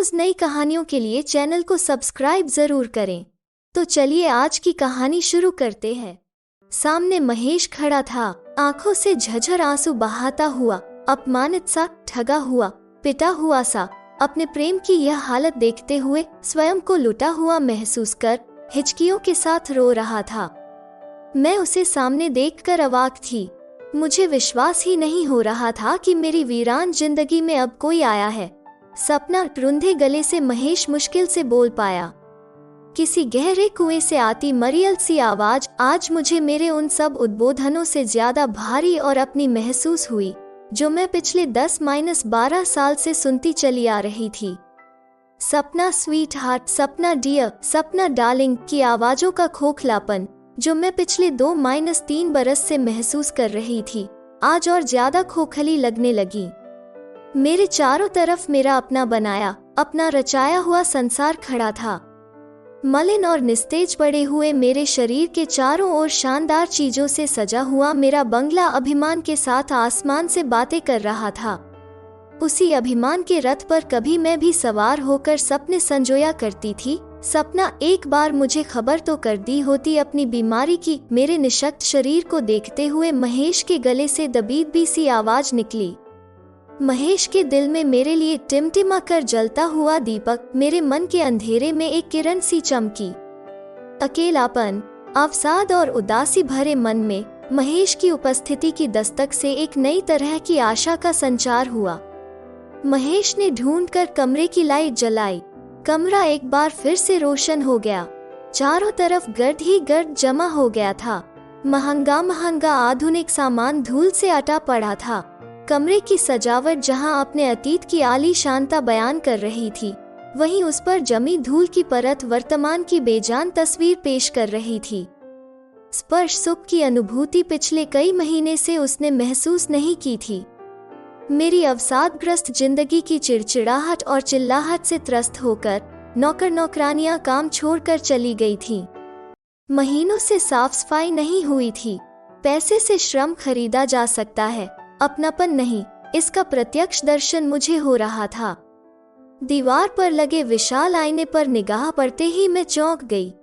रोज नई कहानियों के लिए चैनल को सब्सक्राइब जरूर करें। तो चलिए आज की कहानी शुरू करते हैं। सामने महेश खड़ा था, आंखों से झझर आंसू बहाता हुआ, अपमानित सा, ठगा हुआ, पिटा हुआ सा। अपने प्रेम की यह हालत देखते हुए स्वयं को लुटा हुआ महसूस कर हिचकियों के साथ रो रहा था। मैं उसे सामने देखकर अवाक थी। मुझे विश्वास ही नहीं हो रहा था कि मेरी वीरान जिंदगी में अब कोई आया है। सपना रुंधे गले से महेश मुश्किल से बोल पाया। किसी गहरे कुएं से आती मरियल सी आवाज आज मुझे मेरे उन सब उद्बोधनों से ज्यादा भारी और अपनी महसूस हुई जो मैं पिछले 10-12 साल से सुनती चली आ रही थी। सपना स्वीट हार्ट, सपना डियर, सपना डार्लिंग की आवाजों का खोखलापन जो मैं पिछले 2-3 बरस से महसूस कर रही थी, आज और ज्यादा खोखली लगने लगी। मेरे चारों तरफ मेरा अपना बनाया, अपना रचाया हुआ संसार खड़ा था। मलिन और निस्तेज पड़े हुए मेरे शरीर के चारों ओर शानदार चीजों से सजा हुआ मेरा बंगला अभिमान के साथ आसमान से बातें कर रहा था। उसी अभिमान के रथ पर कभी मैं भी सवार होकर सपने संजोया करती थी। सपना एक बार मुझे खबर तो कर दी होती अपनी बीमारी की। मेरे निशक्त शरीर को देखते हुए महेश के गले से दबीदबी सी आवाज निकली। महेश के दिल में मेरे लिए टिमटिमा कर जलता हुआ दीपक मेरे मन के अंधेरे में एक किरण सी चमकी। अकेलापन, अवसाद और उदासी भरे मन में महेश की उपस्थिति की दस्तक से एक नई तरह की आशा का संचार हुआ। महेश ने ढूंढकर कमरे की लाइट जलाई। कमरा एक बार फिर से रोशन हो गया। चारों तरफ गर्द ही गर्द जमा हो गया था। महंगा आधुनिक सामान धूल से अटा पड़ा था। कमरे की सजावट जहां अपने अतीत की आलीशानता बयान कर रही थी, वहीं उस पर जमी धूल की परत वर्तमान की बेजान तस्वीर पेश कर रही थी। स्पर्श सुख की अनुभूति पिछले कई महीने से उसने महसूस नहीं की थी। मेरी अवसादग्रस्त जिंदगी की चिड़चिड़ाहट और चिल्लाहट से त्रस्त होकर नौकरानियां काम छोड़कर चली गई थीं। महीनों से साफ सफाई नहीं हुई थी। पैसे से श्रम खरीदा जा सकता है, अपनापन नहीं। इसका प्रत्यक्ष दर्शन मुझे हो रहा था। दीवार पर लगे विशाल आईने पर निगाह पड़ते ही मैं चौंक गई।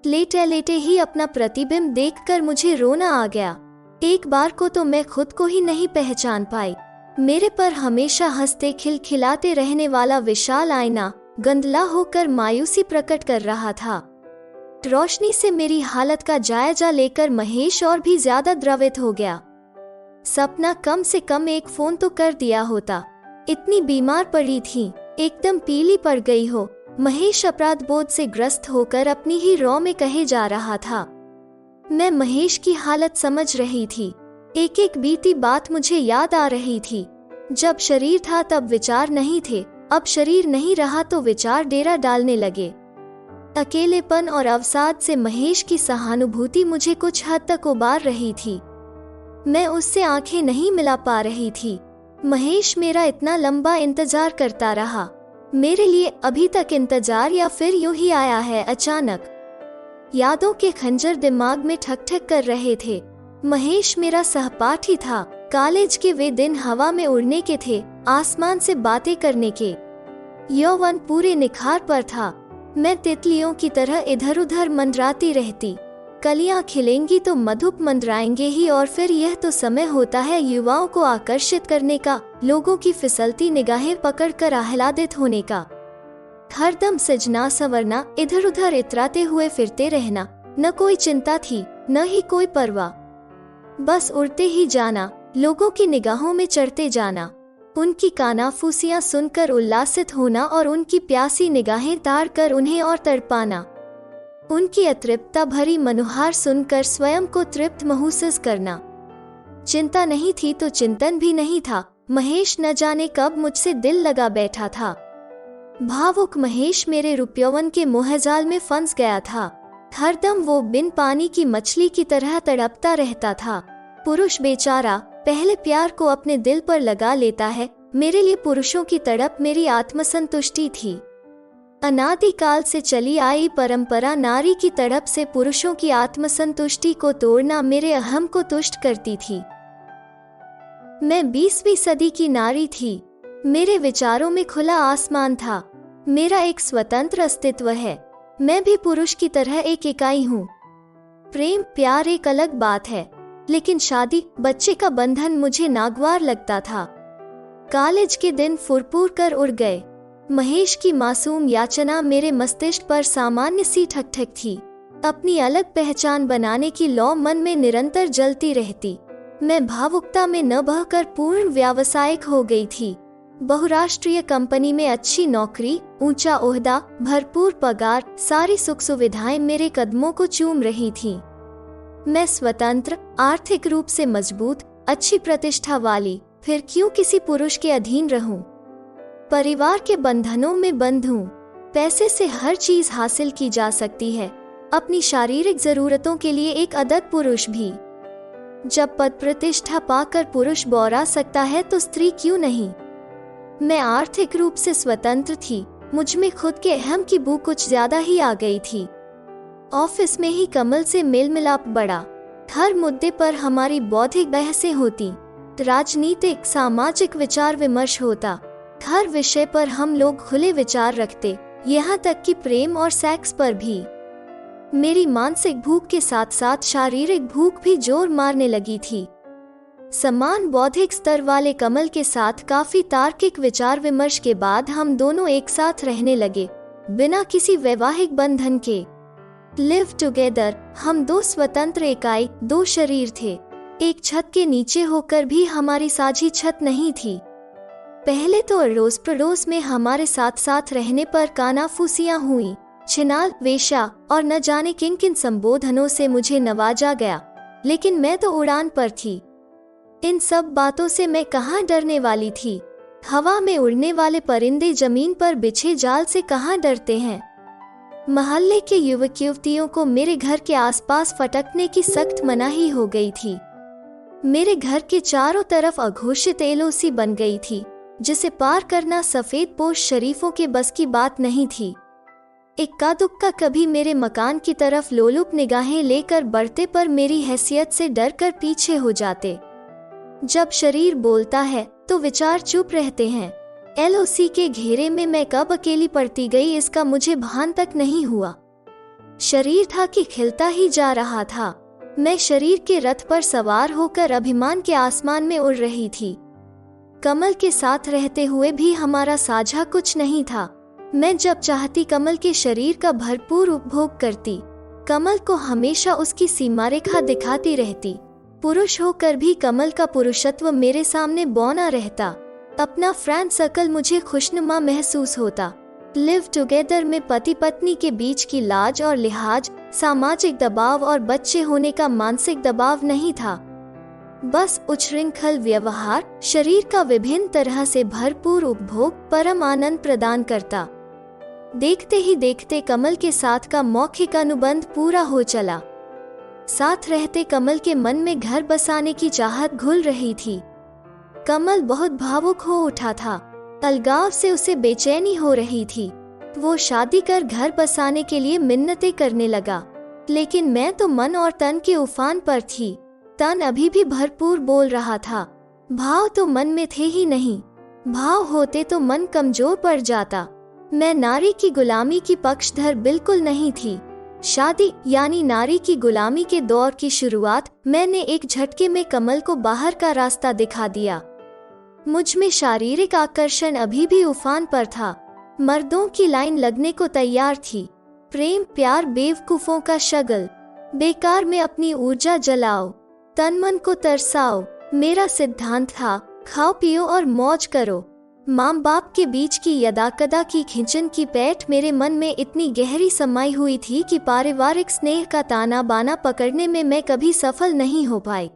लेटे लेटे ही अपना प्रतिबिंब देखकर मुझे रोना आ गया। एक बार को तो मैं खुद को ही नहीं पहचान पाई। मेरे पर हमेशा हंसते खिलखिलाते रहने वाला विशाल आईना गंदला होकर मायूसी प्रकट कर रहा था। रोशनी से मेरी हालत का जायजा लेकर महेश और भी ज्यादा द्रवित हो गया। सपना कम से कम एक फोन तो कर दिया होता। इतनी बीमार पड़ी थी, एकदम पीली पड़ गई हो। महेश अपराध बोध से ग्रस्त होकर अपनी ही रौ में कहे जा रहा था। मैं महेश की हालत समझ रही थी। एक एक बीती बात मुझे याद आ रही थी। जब शरीर था तब विचार नहीं थे, अब शरीर नहीं रहा तो विचार डेरा डालने लगे। अकेलेपन और अवसाद से महेश की सहानुभूति मुझे कुछ हद तक उबार रही थी। मैं उससे आंखें नहीं मिला पा रही थी। महेश मेरा इतना लंबा इंतजार करता रहा। मेरे लिए अभी तक इंतजार या फिर यूं ही आया है अचानक? यादों के खंजर दिमाग में ठक ठक कर रहे थे। महेश मेरा सहपाठी था। कॉलेज के वे दिन हवा में उड़ने के थे, आसमान से बातें करने के। यौवन पूरे निखार पर था। मैं तितलियों की तरह इधर उधर मंडराती रहती। कलियां खिलेंगी तो मधुप मंडराएंगे ही, और फिर यह तो समय होता है युवाओं को आकर्षित करने का, लोगों की फिसलती निगाहें पकड़कर आह्लादित होने का। हरदम सजना संवरना, इधर उधर इतराते हुए फिरते रहना। न कोई चिंता थी, न ही कोई परवाह। बस उड़ते ही जाना, लोगों की निगाहों में चढ़ते जाना, उनकी कानाफूसियां सुनकर उल्लासित होना और उनकी प्यासी निगाहें ताड़ कर उन्हें और तड़पाना। उनकी अतृप्तता भरी मनोहार सुनकर स्वयं को तृप्त महसूस करना। चिंता नहीं थी तो चिंतन भी नहीं था। महेश न जाने कब मुझसे दिल लगा बैठा था। भावुक महेश मेरे रूपयौवन के मोहजाल में फंस गया था। हरदम वो बिन पानी की मछली की तरह तड़पता रहता था। पुरुष बेचारा पहले प्यार को अपने दिल पर लगा लेता है। मेरे लिए पुरुषों की तड़प मेरी आत्मसंतुष्टि थी। अनादिकाल से चली आई परंपरा नारी की तड़प से पुरुषों की आत्मसंतुष्टि को तोड़ना मेरे अहम को तुष्ट करती थी। मैं 20वीं सदी की नारी थी। मेरे विचारों में खुला आसमान था। मेरा एक स्वतंत्र अस्तित्व है। मैं भी पुरुष की तरह एक इकाई हूँ। प्रेम प्यार एक अलग बात है, लेकिन शादी बच्चे का बंधन मुझे नागवार लगता था। कॉलेज के दिन फुरफुर कर उड़ गए। महेश की मासूम याचना मेरे मस्तिष्क पर सामान्य सी ठक ठक थी। अपनी अलग पहचान बनाने की लौ मन में निरंतर जलती रहती। मैं भावुकता में न बहकर पूर्ण व्यावसायिक हो गई थी। बहुराष्ट्रीय कंपनी में अच्छी नौकरी, ऊंचा ओहदा, भरपूर पगार, सारी सुख सुविधाएं मेरे कदमों को चूम रही थीं। मैं स्वतंत्र, आर्थिक रूप से मजबूत, अच्छी प्रतिष्ठा वाली, फिर क्यों किसी पुरुष के अधीन रहूं? परिवार के बंधनों में बंध हूं। पैसे से हर चीज हासिल की जा सकती है, अपनी शारीरिक जरूरतों के लिए एक अदद पुरुष भी। जब पद प्रतिष्ठा पाकर पुरुष बौरा सकता है तो स्त्री क्यों नहीं? मैं आर्थिक रूप से स्वतंत्र थी। मुझ में खुद के अहम की भूख कुछ ज्यादा ही आ गई थी। ऑफिस में ही कमल से मेल मिलाप बढ़ा। हर मुद्दे पर हमारी बौद्धिक बहसें होती, राजनीतिक सामाजिक विचार विमर्श होता। हर विषय पर हम लोग खुले विचार रखते, यहाँ तक कि प्रेम और सेक्स पर भी। मेरी मानसिक भूख के साथ साथ शारीरिक भूख भी जोर मारने लगी थी। समान बौद्धिक स्तर वाले कमल के साथ काफी तार्किक विचार विमर्श के बाद हम दोनों एक साथ रहने लगे, बिना किसी वैवाहिक बंधन के। लिव टुगेदर, हम दो स्वतंत्र इकाई, दो शरीर थे। एक छत के नीचे होकर भी हमारी साझी छत नहीं थी। पहले तो अड़ोस पड़ोस में हमारे साथ साथ रहने पर कानाफूसियां हुई, छिनाल, वेश्या और न जाने किन किन संबोधनों से मुझे नवाजा गया, लेकिन मैं तो उड़ान पर थी। इन सब बातों से मैं कहाँ डरने वाली थी? हवा में उड़ने वाले परिंदे जमीन पर बिछे जाल से कहाँ डरते हैं? मोहल्ले के युवक युवतियों को मेरे घर के आसपास फटकने की सख्त मनाही हो गई थी। मेरे घर के चारों तरफ अघोषित एलओसी बन गई थी, जिसे पार करना सफेद पोश शरीफों के बस की बात नहीं थी। इक्का दुक्का कभी मेरे मकान की तरफ लोलुप निगाहें लेकर बढ़ते पर मेरी हैसियत से डरकर पीछे हो जाते। जब शरीर बोलता है तो विचार चुप रहते हैं। एलओसी के घेरे में मैं कब अकेली पड़ती गई इसका मुझे भान तक नहीं हुआ। शरीर था कि खिलता ही जा रहा था। मैं शरीर के रथ पर सवार होकर अभिमान के आसमान में उड़ रही थी। कमल के साथ रहते हुए भी हमारा साझा कुछ नहीं था। मैं जब चाहती कमल के शरीर का भरपूर उपभोग करती। कमल को हमेशा उसकी सीमा रेखा दिखाती रहती। पुरुष होकर भी कमल का पुरुषत्व मेरे सामने बौना रहता। अपना फ्रेंड सर्कल मुझे खुशनुमा महसूस होता। लिव टुगेदर में पति पत्नी के बीच की लाज और लिहाज, सामाजिक दबाव और बच्चे होने का मानसिक दबाव नहीं था। बस उच्छृंखल व्यवहार, शरीर का विभिन्न तरह से भरपूर उपभोग परम आनंद प्रदान करता। देखते ही देखते कमल के साथ का मौखिक अनुबंध पूरा हो चला। साथ रहते कमल के मन में घर बसाने की चाहत घुल रही थी। कमल बहुत भावुक हो उठा था। अलगाव से उसे बेचैनी हो रही थी। वो शादी कर घर बसाने के लिए मिन्नतें करने लगा, लेकिन मैं तो मन और तन के उफान पर थी। तन अभी भी भरपूर बोल रहा था, भाव तो मन में थे ही नहीं। भाव होते तो मन कमजोर पड़ जाता। मैं नारी की गुलामी की पक्षधर बिल्कुल नहीं थी। शादी यानी नारी की गुलामी के दौर की शुरुआत मैंने एक झटके में कमल को बाहर का रास्ता दिखा दिया। मुझ में शारीरिक आकर्षण अभी भी उफान पर था। मर्दों की लाइन लगने को तैयार थी। प्रेम प्यार बेवकूफों का शगल, बेकार में अपनी ऊर्जा जलाओ, तन मन को तरसाओ, मेरा सिद्धांत था। खाओ पियो और मौज करो। माँ बाप के बीच की यदाकदा की खिंचन की पैठ मेरे मन में इतनी गहरी समाई हुई थी कि पारिवारिक स्नेह का ताना बाना पकड़ने में मैं कभी सफल नहीं हो पाई।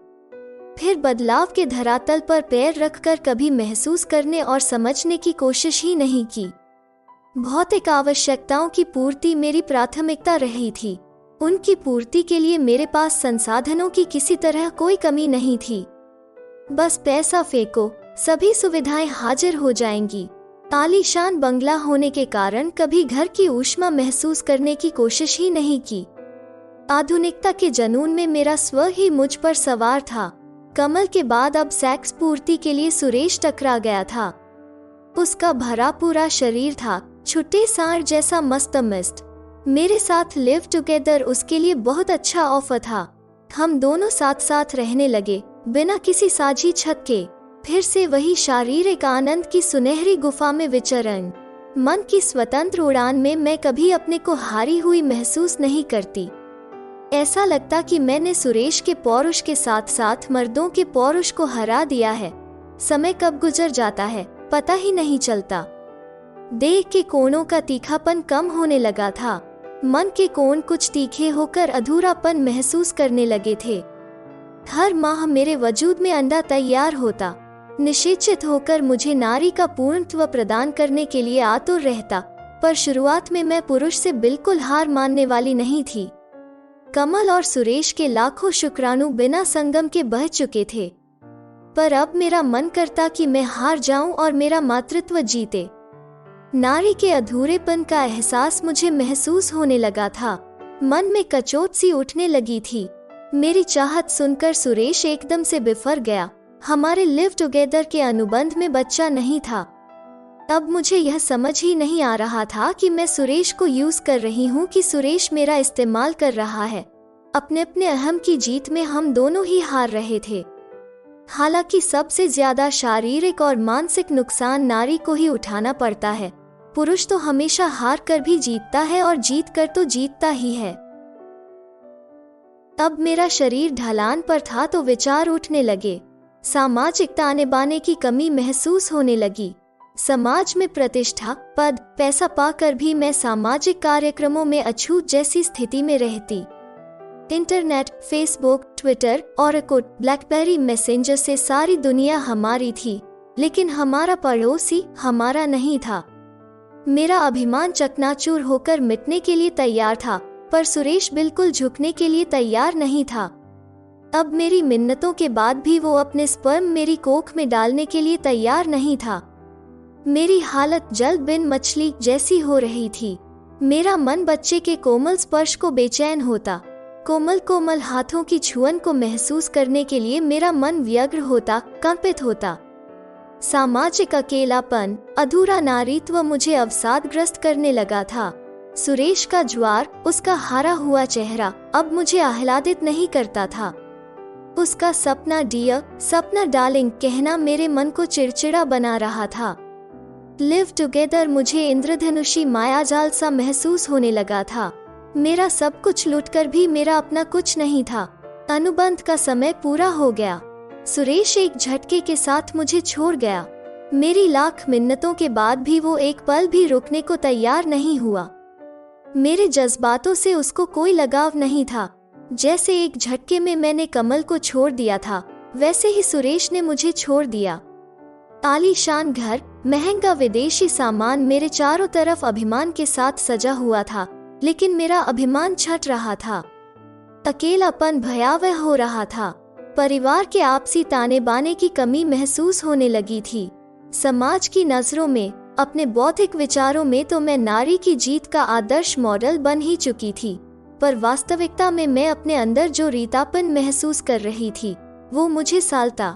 फिर बदलाव के धरातल पर पैर रखकर कभी महसूस करने और समझने की कोशिश ही नहीं की। भौतिक आवश्यकताओं की पूर्ति मेरी प्राथमिकता रही थी। उनकी पूर्ति के लिए मेरे पास संसाधनों की किसी तरह कोई कमी नहीं थी। बस पैसा फेंको, सभी सुविधाएं हाजिर हो जाएंगी। आलीशान बंगला होने के कारण कभी घर की ऊष्मा महसूस करने की कोशिश ही नहीं की। आधुनिकता के जनून में मेरा स्व ही मुझ पर सवार था। कमल के बाद अब सेक्स पूर्ति के लिए सुरेश टकरा गया था। उसका भरा पूरा शरीर था, छुट्टे सार जैसा मस्त मिस्ट। मेरे साथ लिव टुगेदर उसके लिए बहुत अच्छा ऑफर था। हम दोनों साथ साथ रहने लगे, बिना किसी साझी छत के। फिर से वही शारीरिक आनंद की सुनहरी गुफा में विचरण। मन की स्वतंत्र उड़ान में मैं कभी अपने को हारी हुई महसूस नहीं करती। ऐसा लगता कि मैंने सुरेश के पौरुष के साथ साथ मर्दों के पौरुष को हरा दिया है। समय कब गुजर जाता है पता ही नहीं चलता। देह के कोणों का तीखापन कम होने लगा था। मन के कोण कुछ तीखे होकर अधूरापन महसूस करने लगे थे। हर माह मेरे वजूद में अंडा तैयार होता, निषेचित होकर मुझे नारी का पूर्णत्व प्रदान करने के लिए आतुर रहता। पर शुरुआत में मैं पुरुष से बिल्कुल हार मानने वाली नहीं थी। कमल और सुरेश के लाखों शुक्राणु बिना संगम के बह चुके थे, पर अब मेरा मन करता कि मैं हार जाऊं और मेरा मातृत्व जीते। नारी के अधूरेपन का एहसास मुझे महसूस होने लगा था। मन में कचोट सी उठने लगी थी। मेरी चाहत सुनकर सुरेश एकदम से बिफर गया। हमारे लिव टुगेदर के अनुबंध में बच्चा नहीं था। अब मुझे यह समझ ही नहीं आ रहा था कि मैं सुरेश को यूज कर रही हूँ कि सुरेश मेरा इस्तेमाल कर रहा है। अपने अपने अहम की जीत में हम दोनों ही हार रहे थे। हालांकि सबसे ज्यादा शारीरिक और मानसिक नुकसान नारी को ही उठाना पड़ता है। पुरुष तो हमेशा हार कर भी जीतता है और जीत कर तो जीतता ही है। अब मेरा शरीर ढलान पर था तो विचार उठने लगे। सामाजिक ताने बाने की कमी महसूस होने लगी। समाज में प्रतिष्ठा, पद, पैसा पाकर भी मैं सामाजिक कार्यक्रमों में अछूत जैसी स्थिति में रहती। Internet, Facebook, Twitter, Orkut, blackberry messenger से सारी दुनिया हमारी थी, लेकिन हमारा पड़ोसी हमारा नहीं था। मेरा अभिमान चकनाचूर होकर मिटने के लिए तैयार था, पर सुरेश बिल्कुल झुकने के लिए तैयार नहीं था। अब मेरी मिन्नतों के बाद भी वो अपने स्पर्म मेरी कोख में डालने के लिए तैयार नहीं था। मेरी हालत जल बिन मछली जैसी हो रही थी। मेरा मन बच्चे के कोमल स्पर्श को बेचैन होता। कोमल कोमल हाथों की छुअन को महसूस करने के लिए मेरा मन व्यग्र होता, कंपित होता। सामाजिक अकेलापन, अधूरा नारीत्व मुझे अवसादग्रस्त करने लगा था। सुरेश का ज्वार, उसका हारा हुआ चेहरा अब मुझे आह्लादित नहीं करता था। उसका सपना डियर, सपना डार्लिंग कहना मेरे मन को चिड़चिड़ा बना रहा था। लिव टुगेदर मुझे इंद्रधनुषी मायाजाल सा महसूस होने लगा था। मेरा सब कुछ लूटकर भी मेरा अपना कुछ नहीं था। अनुबंध का समय पूरा हो गया। सुरेश एक झटके के साथ मुझे छोड़ गया। मेरी लाख मिन्नतों के बाद भी वो एक पल भी रुकने को तैयार नहीं हुआ। मेरे जज्बातों से उसको कोई लगाव नहीं था। जैसे एक झटके में मैंने कमल को छोड़ दिया था, वैसे ही सुरेश ने मुझे छोड़ दिया। आलीशान घर, महंगा विदेशी सामान मेरे चारों तरफ अभिमान के साथ सजा हुआ था, लेकिन मेरा अभिमान छट रहा था। अकेलापन भयावह हो रहा था। परिवार के आपसी ताने बाने की कमी महसूस होने लगी थी। समाज की नजरों में, अपने बौद्धिक विचारों में तो मैं नारी की जीत का आदर्श मॉडल बन ही चुकी थी, पर वास्तविकता में मैं अपने अंदर जो रीतापन महसूस कर रही थी वो मुझे सालता।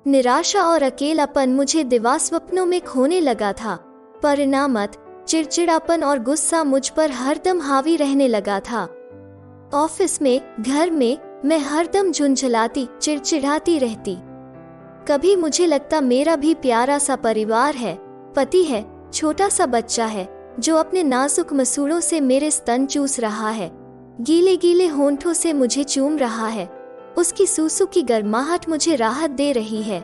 निराशा और अकेलापन मुझे दिवास्वप्नों में खोने लगा था। परिणामत चिड़चिड़ापन और गुस्सा मुझ पर हरदम हावी रहने लगा था। ऑफिस में, घर में मैं हरदम झुंझलाती, चिड़चिड़ाती रहती। कभी मुझे लगता मेरा भी प्यारा सा परिवार है, पति है, छोटा सा बच्चा है जो अपने नाजुक मसूड़ों से मेरे स्तन चूस रहा है, गीले गीले होंठों से मुझे चूम रहा है। उसकी सूसू की गर्माहट मुझे राहत दे रही है।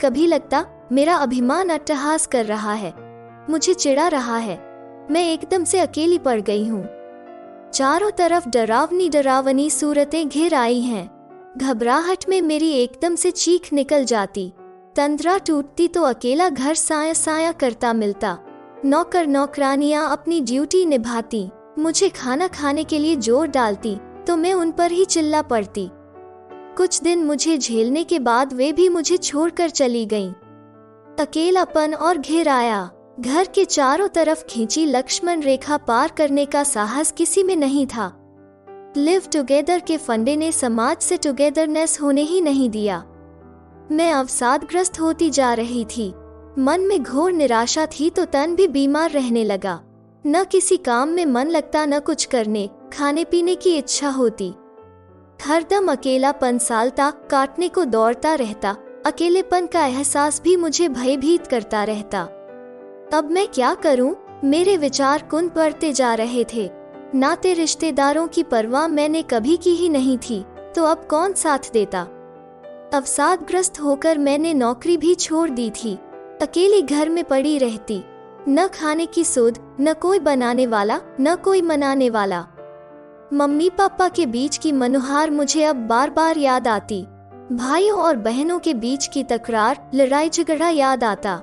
कभी लगता मेरा अभिमान अट्टहास कर रहा है, मुझे चिढ़ा रहा है। मैं एकदम से अकेली पड़ गई हूँ। चारों तरफ डरावनी डरावनी सूरतें घिर आई हैं। घबराहट में मेरी एकदम से चीख निकल जाती। तंद्रा टूटती तो अकेला घर साया साया करता मिलता। नौकर नौकरानियां अपनी ड्यूटी निभाती, मुझे खाना खाने के लिए जोर डालती तो मैं उन पर ही चिल्ला पड़ती। कुछ दिन मुझे झेलने के बाद वे भी मुझे छोड़कर चली गईं। अकेलापन और घिर आया। घर के चारों तरफ खींची लक्ष्मण रेखा पार करने का साहस किसी में नहीं था। लिव टुगेदर के फंडे ने समाज से टुगेदरनेस होने ही नहीं दिया। मैं अवसादग्रस्त होती जा रही थी। मन में घोर निराशा थी तो तन भी बीमार रहने लगा। न किसी काम में मन लगता, न कुछ करने खाने पीने की इच्छा होती। हरदम अकेलापन सालता, काटने को दौड़ता रहता। अकेलेपन का एहसास भी मुझे भयभीत करता रहता। अब मैं क्या करूं? मेरे विचार कुंद पड़ते जा रहे थे। नाते रिश्तेदारों की परवाह मैंने कभी की ही नहीं थी, तो अब कौन साथ देता। अवसादग्रस्त होकर मैंने नौकरी भी छोड़ दी थी। अकेली घर में पड़ी रहती, न खाने की सुध, न कोई बनाने वाला, न कोई मनाने वाला। मम्मी पापा के बीच की मनुहार मुझे अब बार बार याद आती। भाइयों और बहनों के बीच की तकरार, लड़ाई झगड़ा याद आता।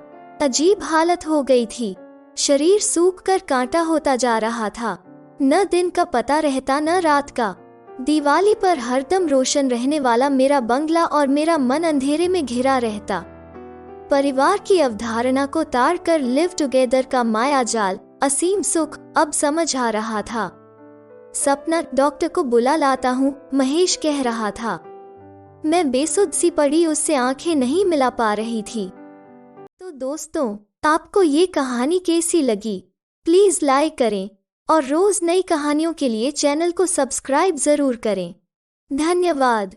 अजीब हालत हो गई थी। शरीर सूख कर कांटा होता जा रहा था। न दिन का पता रहता, न रात का। दिवाली पर हरदम रोशन रहने वाला मेरा बंगला और मेरा मन अंधेरे में घिरा रहता। परिवार की अवधारणा को ताड़ कर लिव टुगेदर का माया जाल, असीम सुख अब समझ आ रहा था। सपना, डॉक्टर को बुला लाता हूँ, महेश कह रहा था। मैं बेसुध सी पड़ी उससे आंखें नहीं मिला पा रही थी। तो दोस्तों, आपको ये कहानी कैसी लगी? प्लीज लाइक करें और रोज नई कहानियों के लिए चैनल को सब्सक्राइब जरूर करें। धन्यवाद।